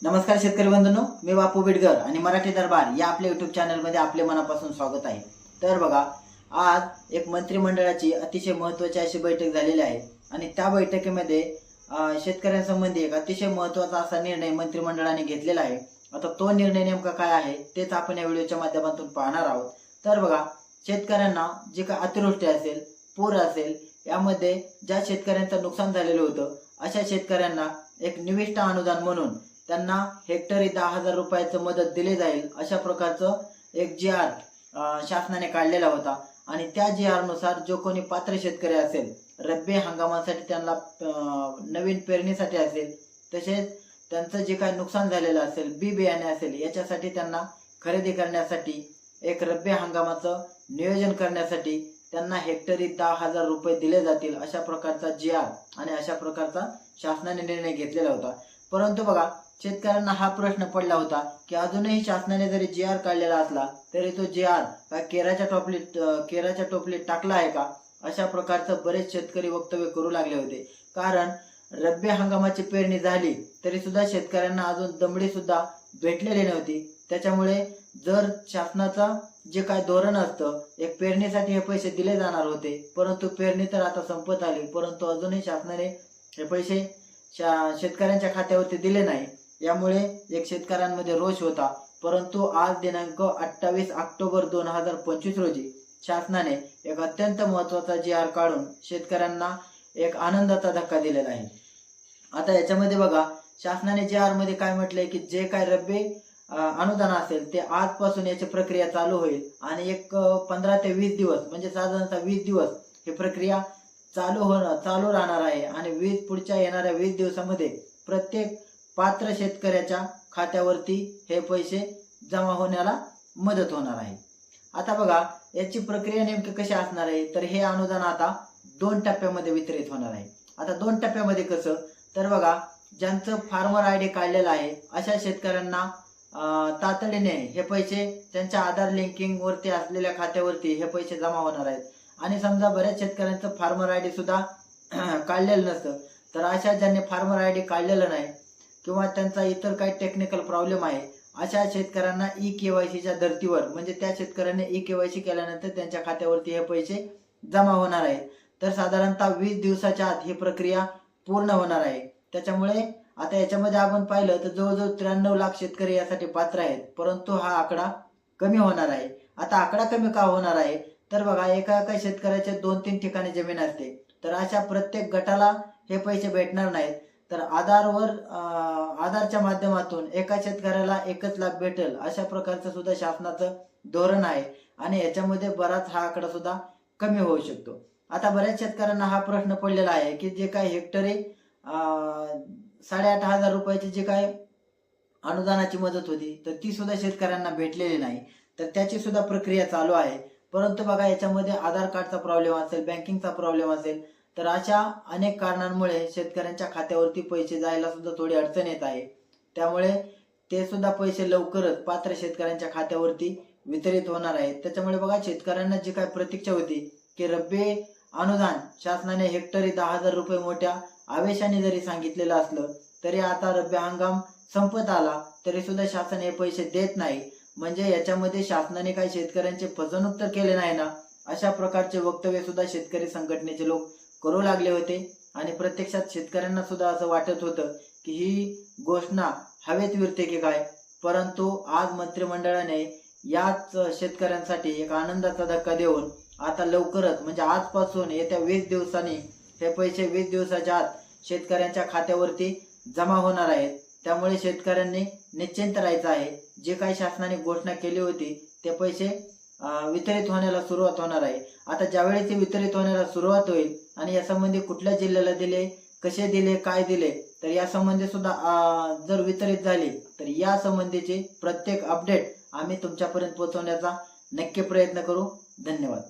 नमस्कार शेतकरी बंधूंनो, मी बापू बिडकर आणि मराठी दरबार या आपल्या यूट्यूब चॅनलमध्ये आपले मनापासून स्वागत आहे। तर बघा, आज एक मंत्रिमंडळाची अतिशय महत्त्वाची अशी बैठक झालेली आहे आणि त्या बैठकीमध्ये शेतकऱ्यांसंबंधी एक अतिशय महत्त्वाचा असा निर्णय मंत्रिमंडळाने घेतलेला आहे। आता तो निर्णय नेमका काय आहे तेच आपण या व्हिडिओच्या माध्यमातून पाहणार आहोत। तर बघा, शेतकऱ्यांना जे काय अतिवृष्टी असेल, पूर असेल, यामध्ये ज्या शेतकऱ्यांचं नुकसान झालेलं होतं अशा शेतकऱ्यांना एक निविष्ठा अनुदान म्हणून त्यांना हेक्टरी 10,000 रुपयाचं मदत दिली जाईल अशा प्रकारचं एक जी.आर. शासनाने काढलेला होता आणि त्या जी.आर. नुसार जो कोणी पात्र शेतकरी असेल, रब्बी हंगामासाठी त्यांना नवीन पेरणीसाठी असेल, तसेच त्यांचं जे काही नुकसान झालेलं असेल, बी बियाणे असेल, याच्यासाठी त्यांना खरेदी करण्यासाठी एक रब्बी हंगामाचं नियोजन करण्यासाठी त्यांना हेक्टरी 10,000 रुपये दिले जातील अशा प्रकारचा जी.आर. आणि अशा प्रकारचा शासनाने निर्णय घेतलेला होता। परंतु बघा, शेतकऱ्यांना हा प्रश्न पडला होता की अजूनही शासनाने जरी जी.आर. काढलेला असला तरी तो जी.आर. केराच्या टोपलीत टाकला आहे का, अशा प्रकारचं बरेच शेतकरी वक्तव्य करू लागले होते। कारण रब्बी हंगामाची पेरणी झाली तरी सुद्धा शेतकऱ्यांना अजून दमडी सुद्धा भेटलेली नव्हती। त्याच्यामुळे जर शासनाचं जे काय धोरण असतं, एक पेरणीसाठी हे पैसे दिले जाणार होते, परंतु पेरणी तर आता संपत आली, परंतु अजूनही शासनाने हे पैसे शेतकऱ्यांच्या खात्यावरती दिले नाही। यामुळे एक शेतकऱ्यांमध्ये रोष होता। परंतु आज दिनांक 28 ऑक्टोबर 2025 रोजी शासनाने एक अत्यंत महत्त्वाचा जी.आर. काढून शेतकऱ्यांना एक आनंदाचा धक्का दिलेला आहे। आता याच्यामध्ये बघा, शासनाने जी.आर. मध्ये काय म्हटलंय की जे काय रब्बी अनुदान असेल ते आजपासून याची प्रक्रिया चालू होईल आणि एक 15 ते 20 दिवस म्हणजे साधारणतः 20 दिवस ही प्रक्रिया चालू राहणार आहे आणि पुढच्या येणाऱ्या 20 दिवसामध्ये प्रत्येक पात्र शेतकऱ्याच्या खात्यावरती हे पैसे जमा होण्याला मदत होणार आहे। आता बघा, याची प्रक्रिया नेमकी कशी असणार आहे, तर हे अनुदान आता 2 टप्प्यामध्ये वितरित होणार आहे। आता 2 टप्प्यामध्ये कसं, तर बघा, ज्यांचं फार्मर आय.डी. काढलेलं आहे अशा शेतकऱ्यांना तातडीने हे पैसे त्यांच्या आधार लिंकिंग वरती असलेल्या खात्यावरती हे पैसे जमा होणार आहेत। आणि समजा बऱ्याच शेतकऱ्यांचं फार्मर आय.डी. सुद्धा काढलेलं नसतं, तर अशा ज्यांनी फार्मर आय.डी. काढलेलं नाही किंवा त्यांचा इतर काही टेक्निकल प्रॉब्लेम आहे, अशा शेतकऱ्यांना ई-के.वाय.सीच्या धर्तीवर म्हणजे त्या शेतकऱ्यांनी ई-के.वाय.सी केल्यानंतर त्यांच्या खात्यावरती हे पैसे जमा होणार आहेत। तर साधारणतः 20 दिवसाच्या आत ही प्रक्रिया पूर्ण होणार आहे। त्याच्यामुळे आता याच्यामध्ये आपण पाहिलं तर जवळजवळ 93 लाख शेतकरी यासाठी पात्र आहेत, परंतु हा आकडा कमी होणार आहे। आता आकडा कमी का होणार आहे, तर बघा, एका शेतकऱ्याचे 2-3 ठिकाणी जमीन असते, तर अशा प्रत्येक गटाला हे पैसे भेटणार नाहीत। तर आधारच्या माध्यमातून एका शेतकऱ्याला 1 लाख भेटेल अशा प्रकारचं सुद्धा शासनाचं धोरण आहे आणि याच्यामध्ये बराच हा आकडा सुद्धा कमी होऊ शकतो। आता बऱ्याच शेतकऱ्यांना हा प्रश्न पडलेला आहे की जे काही हेक्टरी 8,500 रुपयाची जी काय अनुदानाची मदत होती तर ती सुद्धा शेतकऱ्यांना भेटलेली नाही, तर त्याची सुद्धा प्रक्रिया चालू आहे। परंतु बघा, याच्यामध्ये आधार कार्डचा प्रॉब्लेम असेल, बँकिंगचा प्रॉब्लेम असेल, तर अशा अनेक कारणांमुळे शेतकऱ्यांच्या खात्यावरती पैसे जायला सुद्धा थोडी अडचण येत आहे। त्यामुळे ते सुद्धा पैसे लवकरच पात्र शेतकऱ्यांच्या खात्यावरती वितरित होणार आहेत। त्याच्यामुळे बघा, शेतकऱ्यांना जी काय प्रतीक्षा होती की रब्बी अनुदान शासनाने हेक्टरी 10,000 रुपये मोठ्या आवेशाने जरी सांगितलेलं असलं तरी आता रब्बी हंगाम संपत आला तरी सुद्धा शासन हे पैसे देत नाही। म्हणजे याच्यामध्ये शासनाने काही शेतकऱ्यांची फसवणूक तर केले नाही ना, अशा प्रकारचे वक्तव्य सुद्धा शेतकरी संघटनेचे लोक करू लागले होते आणि प्रत्यक्षात शेतकऱ्यांना सुद्धा असं वाटत होतं की ही घोषणा हवेत विरते की काय। परंतु आज मंत्रिमंडळाने याच शेतकऱ्यांसाठी एक आनंदाचा धक्का देऊन आता लवकरच म्हणजे आजपासून येत्या 20 दिवसांनी हे पैसे 20 दिवसाच्या आत शेतकऱ्यांच्या खात्यावरती जमा होणार आहेत। त्यामुळे शेतकऱ्यांनी निश्चिंत राहायचं आहे। जे काही शासनाने घोषणा केली होती ते पैसे वितरित होण्याला सुरुवात होणार आहे। आता ज्यावेळेस ते वितरित होण्याला सुरुवात होईल आणि यासंबंधी कुठल्या जिल्ह्याला दिले, कसे दिले, काय दिले, तर यासंबंधी सुद्धा जर वितरित झाले तर या संबंधीचे प्रत्येक अपडेट आम्ही तुमच्यापर्यंत पोहोचवण्याचा नक्की प्रयत्न करू। धन्यवाद।